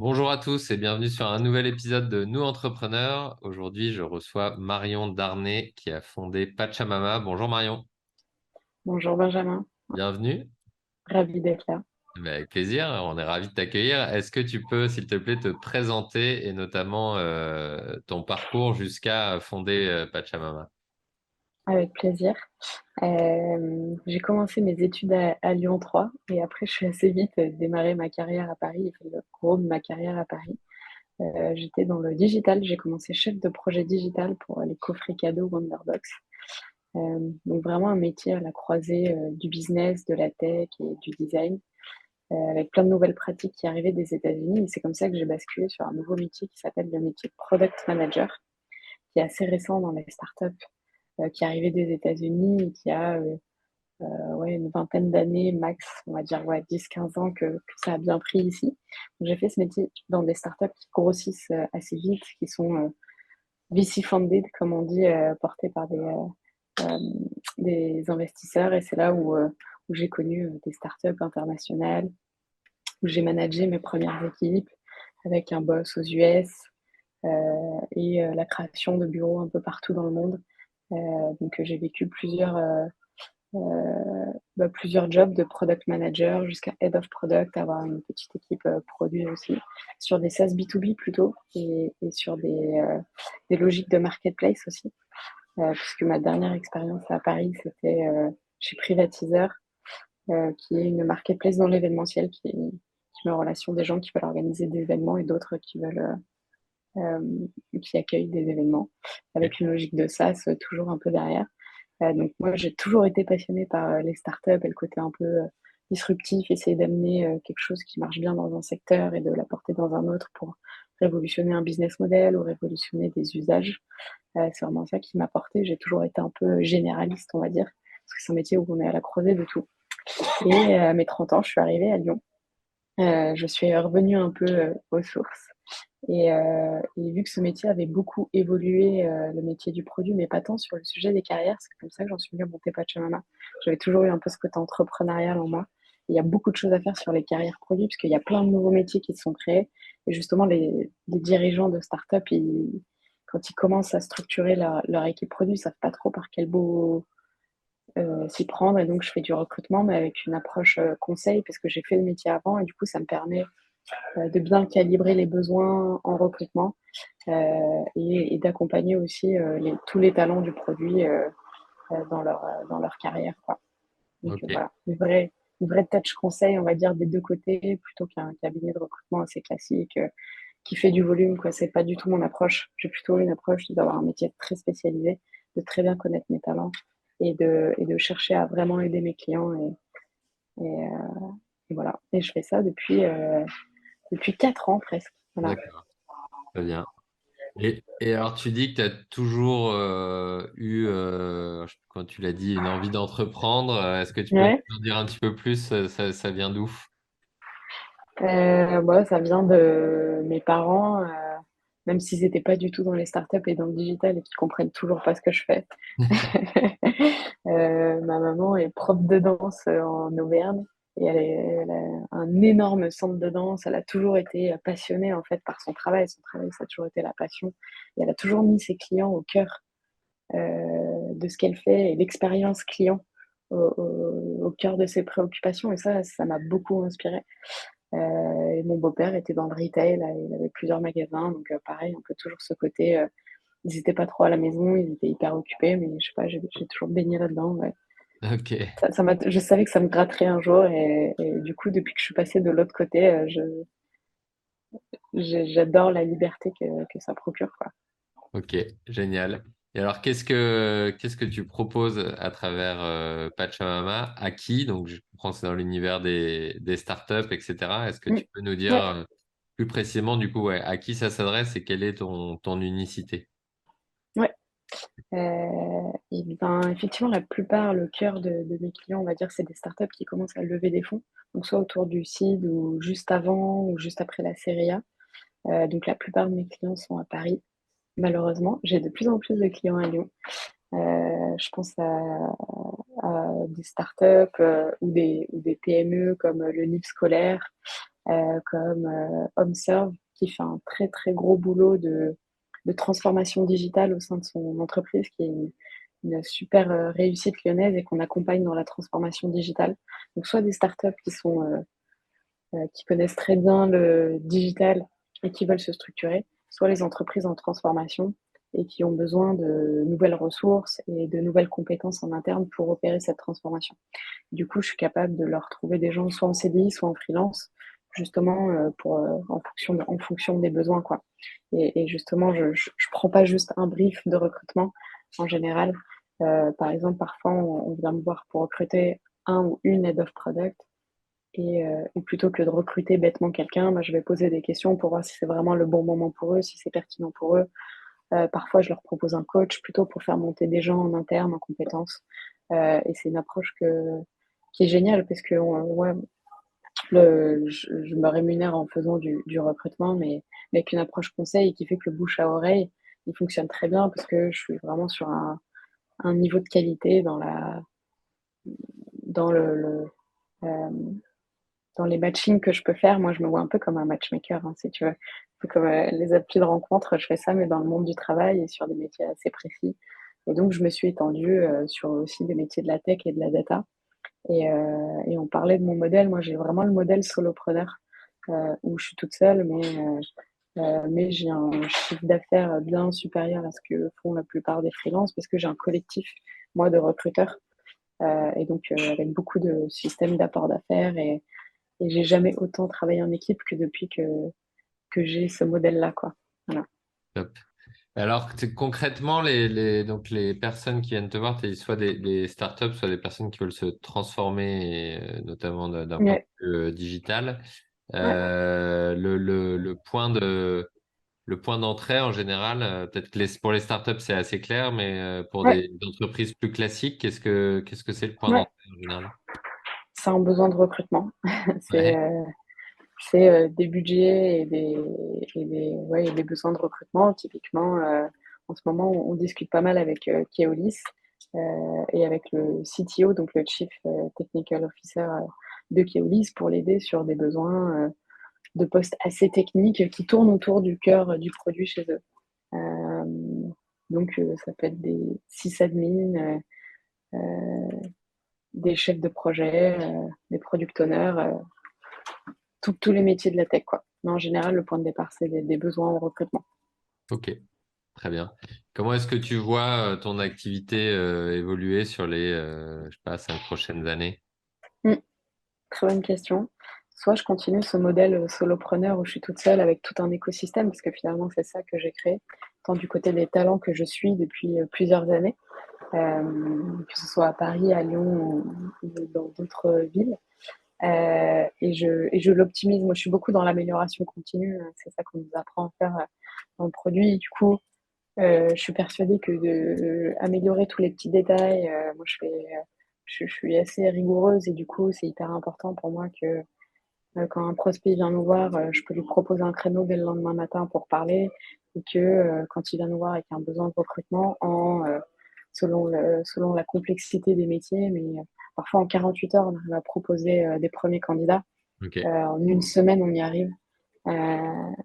Bonjour à tous et bienvenue sur un nouvel épisode de Nous Entrepreneurs. Aujourd'hui, je reçois Marion Darnay qui a fondé Pachamama. Bonjour Marion, Bonjour Benjamin, bienvenue. ravi d'être là. Avec plaisir, on est ravis de t'accueillir. Est-ce que tu peux, s'il te plaît, te présenter et notamment ton parcours jusqu'à fonder Pachamama? Avec plaisir. J'ai commencé mes études à Lyon 3 et après je suis assez vite démarré ma carrière à Paris et fait le gros de ma carrière à Paris. J'étais dans le digital, j'ai commencé chef de projet digital pour les coffrets cadeaux Wonderbox. Donc vraiment un métier à la croisée du business, de la tech et du design, avec plein de nouvelles pratiques qui arrivaient des États-Unis. Et c'est comme ça que j'ai basculé sur un nouveau métier qui s'appelle le métier de product manager, qui est assez récent dans les startups, qui est arrivé des États-Unis et qui a ouais, une vingtaine d'années max, on va dire ouais, 10-15 ans que ça a bien pris ici. Donc, j'ai fait ce métier dans des startups qui grossissent assez vite, qui sont VC funded, comme on dit, portées par euh, des investisseurs. Et c'est là où j'ai connu des startups internationales, où j'ai managé mes premières équipes avec un boss aux US et la création de bureaux un peu partout dans le monde. Donc j'ai vécu plusieurs jobs de product manager jusqu'à head of product, avoir une petite équipe produit aussi, sur des SaaS B2B plutôt, et sur des logiques de marketplace aussi, puisque ma dernière expérience à Paris, c'était chez Privatiseur, qui est une marketplace dans l'événementiel qui met en relation des gens qui veulent organiser des événements et d'autres qui accueillent des événements, Ok. avec une logique de SaaS toujours un peu derrière. Donc moi, j'ai toujours été passionnée par les startups et le côté un peu disruptif, essayer d'amener quelque chose qui marche bien dans un secteur et de l'apporter dans un autre pour révolutionner un business model ou révolutionner des usages. C'est vraiment ça qui m'a porté. J'ai toujours été un peu généraliste, on va dire, parce que c'est un métier où on est à la croisée de tout. Et à mes 30 ans, je suis arrivée à Lyon. Je suis revenue un peu aux sources. Et vu que ce métier avait beaucoup évolué, le métier du produit, mais pas tant sur le sujet des carrières, c'est comme ça que j'en suis venue à monter Pachamama. J'avais toujours eu un peu ce côté entrepreneurial en moi. Il y a beaucoup de choses à faire sur les carrières produits, parce qu'il y a plein de nouveaux métiers qui se sont créés. Et justement, les dirigeants de start-up, quand ils commencent à structurer leur équipe produit, ils savent pas trop par quel bout s'y prendre. Et donc, je fais du recrutement, mais avec une approche conseil, parce que j'ai fait le métier avant. Et du coup, ça me permet de bien calibrer les besoins en recrutement et d'accompagner aussi tous les talents du produit dans leur carrière, quoi. Donc Ok. voilà, une vraie touch conseil, on va dire, des deux côtés, plutôt qu'un cabinet de recrutement assez classique qui fait du volume, quoi. C'est pas du tout mon approche. J'ai plutôt une approche d'avoir un métier très spécialisé, de très bien connaître mes talents et de chercher à vraiment aider mes clients. Et voilà. Et je fais ça depuis 4 ans presque. Voilà. D'accord, très bien. Et alors, tu dis que tu as toujours eu, quand tu l'as dit, une envie d'entreprendre. Est-ce que tu peux Ouais. nous en dire un petit peu plus? Ça vient d'où? Bah, ça vient de mes parents, même s'ils étaient pas du tout dans les startups et dans le digital et qu'ils comprennent toujours pas ce que je fais. Ma maman est prof de danse en Auvergne et elle a un énorme centre de danse. Elle a toujours été passionnée en fait par son travail. Son travail, ça a toujours été la passion. Et elle a toujours mis ses clients au cœur de ce qu'elle fait et l'expérience client au cœur de ses préoccupations. Et ça m'a beaucoup inspirée. Et mon beau-père était dans le retail, il avait plusieurs magasins, donc pareil, un peu toujours ce côté, ils étaient pas trop à la maison, ils étaient hyper occupés, mais je sais pas, j'ai toujours baigné là-dedans, ouais. Ok. Je savais que ça me gratterait un jour et du coup, depuis que je suis passée de l'autre côté, j'adore la liberté que ça procure, quoi. Ok, génial. Et alors, qu'est-ce que tu proposes à travers Pachamama? À qui? Donc, je comprends que c'est dans l'univers des startups, etc. Est-ce que Mm. tu peux nous dire Ouais. plus précisément, du coup, ouais, à qui ça s'adresse et quelle est ton unicité? Ouais. Et ben, effectivement, la plupart, le cœur de mes clients, on va dire, c'est des startups qui commencent à lever des fonds, donc soit autour du seed ou juste avant ou juste après la série A. Donc la plupart de mes clients sont à Paris, malheureusement. J'ai de plus en plus de clients à Lyon. Je pense à des startups ou des PME comme le NIP scolaire, comme HomeServe, qui fait un très très gros boulot de transformation digitale au sein de son entreprise, qui est une super réussite lyonnaise et qu'on accompagne dans la transformation digitale. Donc soit des startups qui connaissent très bien le digital et qui veulent se structurer, soit les entreprises en transformation et qui ont besoin de nouvelles ressources et de nouvelles compétences en interne pour opérer cette transformation. Du coup, je suis capable de leur trouver des gens soit en CDI, soit en freelance, justement en fonction des besoins, quoi. Et justement, je prends pas juste un brief de recrutement en général. Par exemple, parfois, on vient me voir pour recruter un ou une head of product. Et plutôt que de recruter bêtement quelqu'un, moi, je vais poser des questions pour voir si c'est vraiment le bon moment pour eux, si c'est pertinent pour eux. Parfois, je leur propose un coach plutôt pour faire monter des gens en interne, en compétences. Et c'est une approche qui est géniale parce que ouais, je me rémunère en faisant du recrutement, mais avec une approche conseil qui fait que le bouche à oreille, il fonctionne très bien parce que je suis vraiment sur un niveau de qualité dans euh, dans les matchings que je peux faire. Moi, je me vois un peu comme un matchmaker, hein, si tu veux. Un peu comme les applis de rencontre, je fais ça, mais dans le monde du travail et sur des métiers assez précis. Et donc, je me suis étendue sur aussi des métiers de la tech et de la data. Et on parlait de mon modèle. Moi, j'ai vraiment le modèle solopreneur où je suis toute seule, mais j'ai un chiffre d'affaires bien supérieur à ce que font la plupart des freelances parce que j'ai un collectif, moi, de recruteurs. Et donc, avec beaucoup de systèmes d'apport d'affaires et j'ai jamais autant travaillé en équipe que depuis que j'ai ce modèle-là, quoi. Voilà. Top. Alors, concrètement, donc les personnes qui viennent te voir, tu soit des startups, soit des personnes qui veulent se transformer, et, notamment d'un point de Ouais, vue digital. ouais, Le point d'entrée, en général, peut-être que pour les startups, c'est assez clair, mais pour ouais, des entreprises plus classiques, qu'est-ce que c'est le point ouais. d'entrée en général? C'est un besoin de recrutement. C'est Ouais, euh, c'est des budgets ouais, et des besoins de recrutement. Typiquement, en ce moment, on discute pas mal avec Keolis et avec le CTO, donc le Chief Technical Officer de Keolis, pour l'aider sur des besoins de postes assez techniques qui tournent autour du cœur du produit chez eux. Euh, donc, ça peut être des sysadmins, des chefs de projet, des product owners, tous les métiers de la tech, quoi. Mais en général, le point de départ, c'est des besoins en recrutement. ok, très bien. Comment est-ce que tu vois ton activité évoluer sur les, je sais pas, 5 prochaines années? Mm, très bonne question. Soit je continue ce modèle solopreneur où je suis toute seule avec tout un écosystème, parce que finalement, c'est ça que j'ai créé, tant du côté des talents que je suis depuis plusieurs années, que ce soit à Paris, à Lyon ou dans d'autres villes. Et je l'optimise. Moi, je suis beaucoup dans l'amélioration continue. C'est ça qu'on nous apprend à faire dans le produit. Du coup, je suis persuadée que de améliorer tous les petits détails, moi, je suis assez rigoureuse et du coup, c'est hyper important pour moi que quand un prospect vient nous voir, je peux lui proposer un créneau dès le lendemain matin pour parler et que quand il vient nous voir avec un besoin de recrutement, selon la complexité des métiers, mais parfois en 48 heures, on arrive à proposer des premiers candidats. Ok, En une semaine, on y arrive.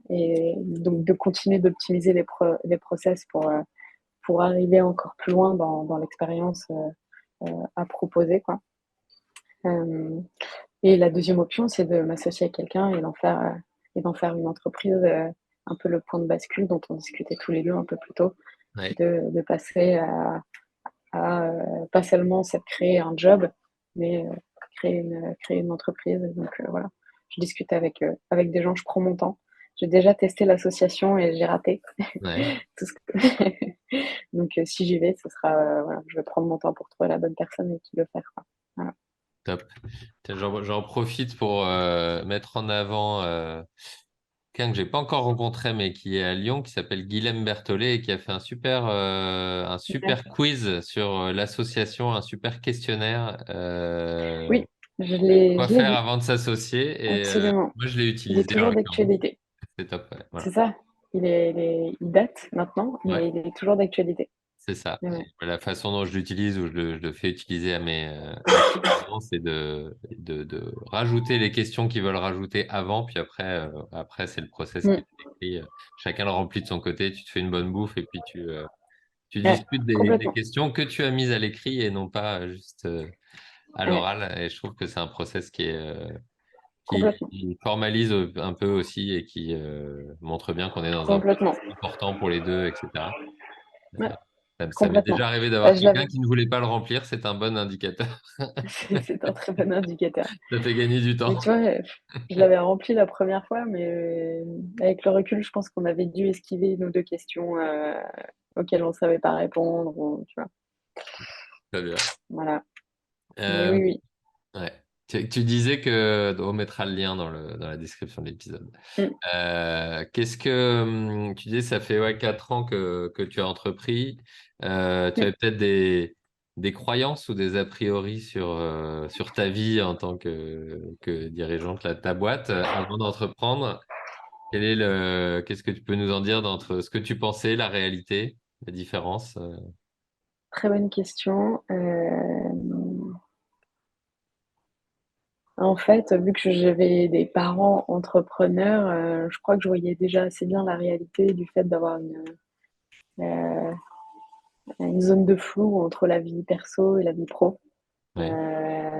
Et donc, de continuer d'optimiser les process pour arriver encore plus loin dans l'expérience à proposer, quoi. Euh, et la deuxième option, c'est de m'associer avec quelqu'un et d'en faire une entreprise, un peu le point de bascule dont on discutait tous les deux un peu plus tôt, ouais, de passer pas seulement créer un job, mais créer une entreprise. Donc voilà, je discute avec des gens, je prends mon temps. J'ai déjà testé l'association et j'ai raté. ouais. Tout ce que- Donc si j'y vais, ce sera, voilà, je vais prendre mon temps pour trouver la bonne personne et qui le faire, quoi. Voilà. Top. Tiens, j'en profite pour mettre en avant quelqu'un que j'ai pas encore rencontré, mais qui est à Lyon, qui s'appelle Guilhem Berthollet et qui a fait un Super. super quiz sur l'association, un super questionnaire. Oui, Quoi je l'ai faire vu, avant de s'associer et absolument. moi je l'ai Il est utilisé en toujours l'occurrence. d'actualité. C'est top. Ouais. C'est Voilà. ça. Il date maintenant, Ouais. mais il est toujours d'actualité. c'est ça. Ouais, Et la façon dont je l'utilise ou je le fais utiliser à mes clients, c'est de rajouter les questions qu'ils veulent rajouter avant, puis après c'est le process qui mm, est écrit. Chacun le remplit de son côté, tu te fais une bonne bouffe et puis tu ouais, discutes des complètement, questions que tu as mises à l'écrit et non pas juste à ouais, l'oral. Et je trouve que c'est un process complètement, qui formalise un peu aussi et qui montre bien qu'on est dans un process complètement, important pour les deux, etc. ouais, Ça m'est complètement. déjà arrivé Bah, d'avoir je quelqu'un l'avais, qui ne voulait pas le remplir, c'est un bon indicateur. c'est un très bon indicateur. Ça fait gagner du Mais temps. tu vois, je l'avais rempli la première fois, mais avec le recul, je pense qu'on avait dû esquiver une ou deux questions auxquelles on ne savait pas répondre, ou, tu vois. Très bien. Voilà. Mais Euh, oui, oui. ouais. Tu disais que on mettra le lien dans la description de l'épisode. Mm, Qu'est-ce que tu disais, ça fait 4 ans que tu as entrepris. Tu mm. avais peut-être des croyances ou des a priori sur ta vie en tant que dirigeante de ta boîte avant d'entreprendre. Qu'est-ce que tu peux nous en dire entre ce que tu pensais, la réalité, la différence? Très bonne question. En fait, vu que j'avais des parents entrepreneurs, je crois que je voyais déjà assez bien la réalité du fait d'avoir euh, une zone de flou entre la vie perso et la vie pro, Ouais,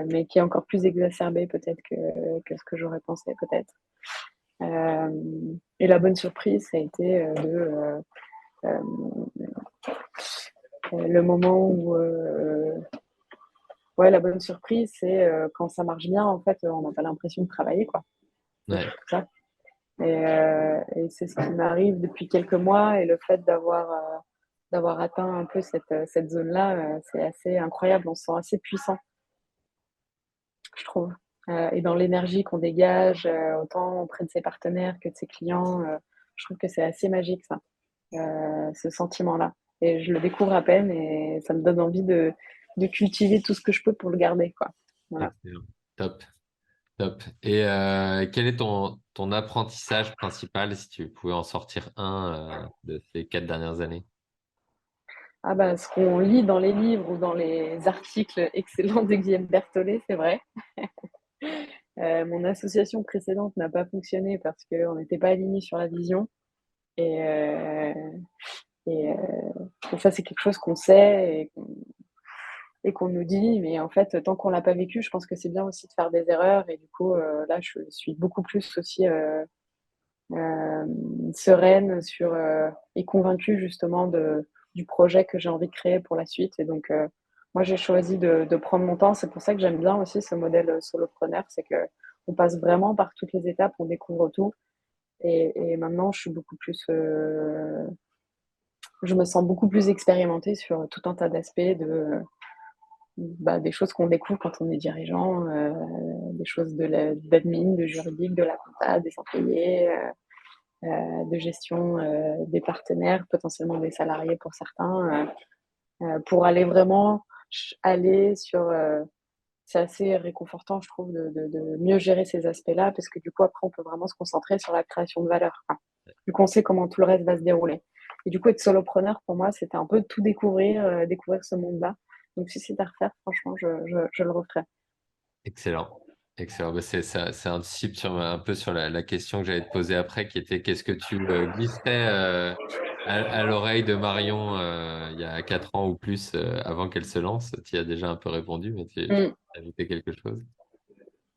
mais qui est encore plus exacerbée peut-être que ce que j'aurais pensé peut-être. Euh, et la bonne surprise, ça a été euh, le moment où, ouais, la bonne surprise, c'est quand ça marche bien, en fait, on n'a pas l'impression de travailler, quoi. C'est ouais, surtout ça. Et c'est ce qui m'arrive depuis quelques mois. Et le fait d'avoir atteint un peu cette zone-là, c'est assez incroyable. On se sent assez puissant, je trouve. Et dans l'énergie qu'on dégage, autant auprès de ses partenaires que de ses clients, je trouve que c'est assez magique, ça, ce sentiment-là. Et je le découvre à peine et ça me donne envie de cultiver tout ce que je peux pour le garder, quoi. Voilà. excellent. Top, top. Et quel est ton apprentissage principal, si tu pouvais en sortir un de ces 4 dernières années? Ah bah, ce qu'on lit dans les livres ou dans les articles excellents de Guillaume Berthollet, c'est vrai. Mon association précédente n'a pas fonctionné parce qu'on n'était pas alignés sur la vision. Et, euh, et, euh, et ça, c'est quelque chose qu'on sait et qu'on nous dit. Mais en fait, tant qu'on l'a pas vécu, je pense que c'est bien aussi de faire des erreurs. Et du coup, là, je suis beaucoup plus aussi euh, sereine et convaincue justement du projet que j'ai envie de créer pour la suite. Et donc, moi, j'ai choisi de prendre mon temps. C'est pour ça que j'aime bien aussi ce modèle solopreneur, c'est que on passe vraiment par toutes les étapes, on découvre tout. Et maintenant, je me sens beaucoup plus expérimentée sur tout un tas d'aspects des choses qu'on découvre quand on est dirigeant, des choses d'admin, de juridique, de la compta, des employés, de gestion des partenaires, potentiellement des salariés pour certains, pour aller vraiment aller sur. C'est assez réconfortant, je trouve, de mieux gérer ces aspects-là, parce que du coup, après, on peut vraiment se concentrer sur la création de valeur, quoi. Vu qu'on sait comment tout le reste va se dérouler. Et du coup, être solopreneur, pour moi, c'était un peu tout découvrir, découvrir ce monde-là. Donc, si c'est à refaire, franchement, je le referais. Excellent. Excellent. Bah, ça anticipe un peu sur la question que j'allais te poser après, qui était qu'est-ce que tu glisserais à l'oreille de Marion il y a 4 ans ou plus avant qu'elle se lance? Tu y as déjà un peu répondu, mais tu Mm. as ajouté quelque chose.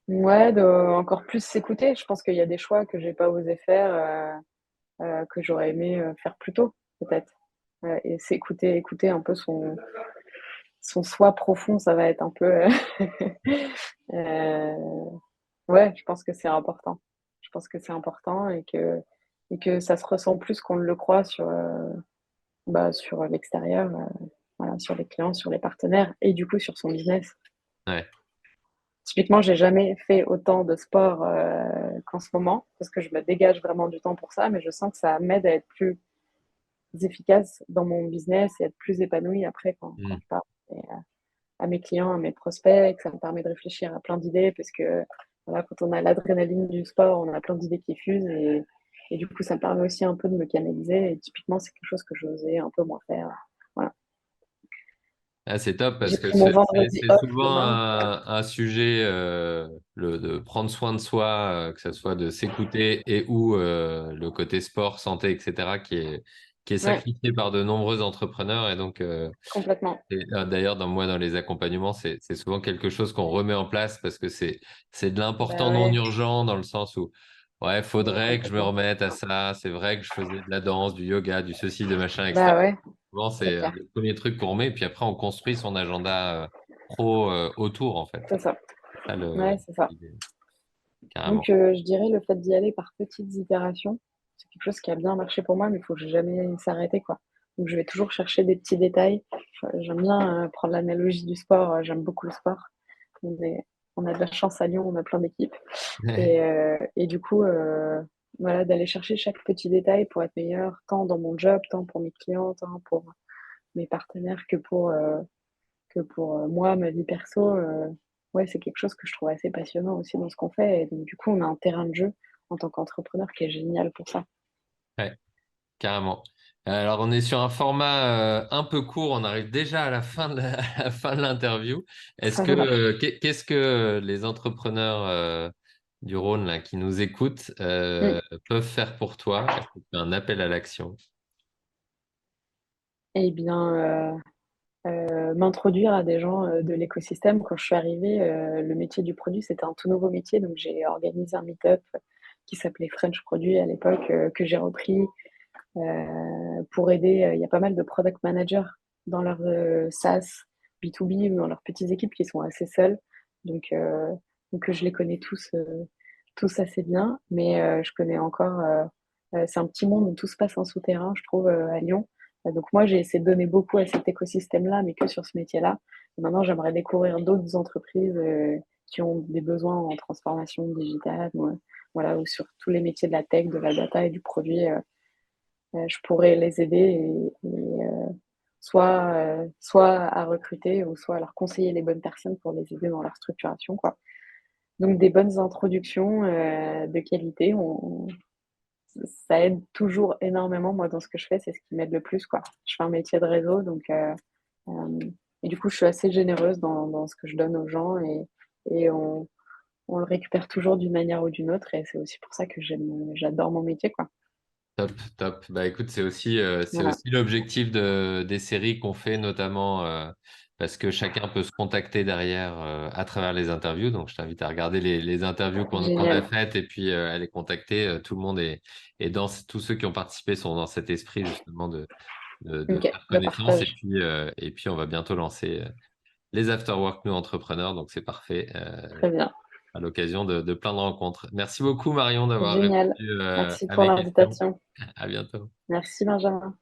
Ouais, de encore plus s'écouter. Je pense qu'il y a des choix que j'ai pas osé faire, que j'aurais aimé faire plus tôt, peut-être. Et s'écouter, écouter un peu son soi profond, ça va être un peu. Euh, ouais, je pense que c'est important. Je pense que c'est important et que ça se ressent plus qu'on ne le croit sur l'extérieur, voilà, sur les clients, sur les partenaires et du coup sur son business. Ouais, Typiquement, j'ai jamais fait autant de sport qu'en ce moment parce que je me dégage vraiment du temps pour ça, mais je sens que ça m'aide à être plus efficace dans mon business et être plus épanouie après quand mm, je parle à mes clients, à mes prospects, que ça me permet de réfléchir à plein d'idées parce que voilà, quand on a l'adrénaline du sport, on a plein d'idées qui fusent et du coup, ça me permet aussi un peu de me canaliser. Et typiquement, c'est quelque chose que j'osais un peu moins faire. Voilà. Ah, c'est top J'ai parce que pris mon vendredi c'est off souvent demain. un sujet de prendre soin de soi, que ce soit de s'écouter et ou le côté sport, santé, etc., qui est Ouais, sacrifié par de nombreux entrepreneurs. Et donc, complètement. d'ailleurs, dans les accompagnements, c'est souvent quelque chose qu'on remet en place parce que c'est de Bah l'important non ouais, urgent dans le sens où, ouais, mais faudrait que je me complètement. remette à ça. C'est vrai que je faisais de la danse, du yoga, du ceci, de machin, etc. Bah ouais, Souvent, c'est c'est clair. le premier truc qu'on remet, puis après, on construit son agenda pro autour, en fait. C'est ça. C'est ça Ouais, c'est ça. l'idée, carrément. Donc, je dirais le fait d'y aller par petites itérations, c'est quelque chose qui a bien marché pour moi, mais il faut jamais s'arrêter, quoi. Donc, je vais toujours chercher des petits détails. J'aime bien prendre l'analogie du sport. J'aime beaucoup le sport. On est, on a de la chance à Lyon, on a plein d'équipes. Et du coup, voilà, d'aller chercher chaque petit détail pour être meilleur, tant dans mon job, tant pour mes clients, tant pour mes partenaires que pour moi, ma vie perso. Ouais, c'est quelque chose que je trouve assez passionnant aussi dans ce qu'on fait. Et donc, du coup, on a un terrain de jeu en tant qu'entrepreneur qui est génial pour ça. Ouais, carrément. Alors, on est sur un format un peu court. On arrive déjà à la fin à la fin de l'interview. Ça marche. Qu'est-ce que les entrepreneurs du Rhône là, qui nous écoutent Mm. peuvent faire pour toi? Est-ce que tu as un appel à l'action? Eh bien, m'introduire à des gens de l'écosystème. Quand je suis arrivée, le métier du produit, c'était un tout nouveau métier. Donc, j'ai organisé un meet-up qui s'appelait French Produit à l'époque, que j'ai repris pour aider. Il y a pas mal de product managers dans leur SaaS B2B ou dans leurs petites équipes qui sont assez seules. Donc, je les connais tous assez bien, mais je connais encore. C'est un petit monde où tout se passe en souterrain, je trouve, à Lyon. Donc moi, j'ai essayé de donner beaucoup à cet écosystème-là, mais que sur ce métier-là. Et maintenant, j'aimerais découvrir d'autres entreprises qui ont des besoins en transformation digitale, voilà, ou sur tous les métiers de la tech, de la data et du produit. Je pourrais les aider soit à recruter ou soit à leur conseiller les bonnes personnes pour les aider dans leur structuration, quoi. Donc des bonnes introductions de qualité, ça aide toujours énormément. Moi, dans ce que je fais, c'est ce qui m'aide le plus, quoi. Je fais un métier de réseau, donc et du coup, je suis assez généreuse dans ce que je donne aux gens et on le récupère toujours d'une manière ou d'une autre et c'est aussi pour ça que j'adore mon métier, quoi. Top, top. Bah écoute, c'est Voilà, aussi l'objectif des séries qu'on fait, notamment parce que chacun peut se contacter derrière à travers les interviews. Donc je t'invite à regarder les interviews qu'on a génial. faites et puis à les contacter. Tout le monde est tous ceux qui ont participé sont dans cet esprit justement de Ok, faire bah connaissance. partage. Et puis on va bientôt lancer les Afterwork Nous Entrepreneurs. Donc c'est parfait. Très bien. À l'occasion de plein de rencontres. Merci beaucoup Marion d'avoir Génial. répondu Merci à pour mes questions. l'invitation. À bientôt. Merci Benjamin.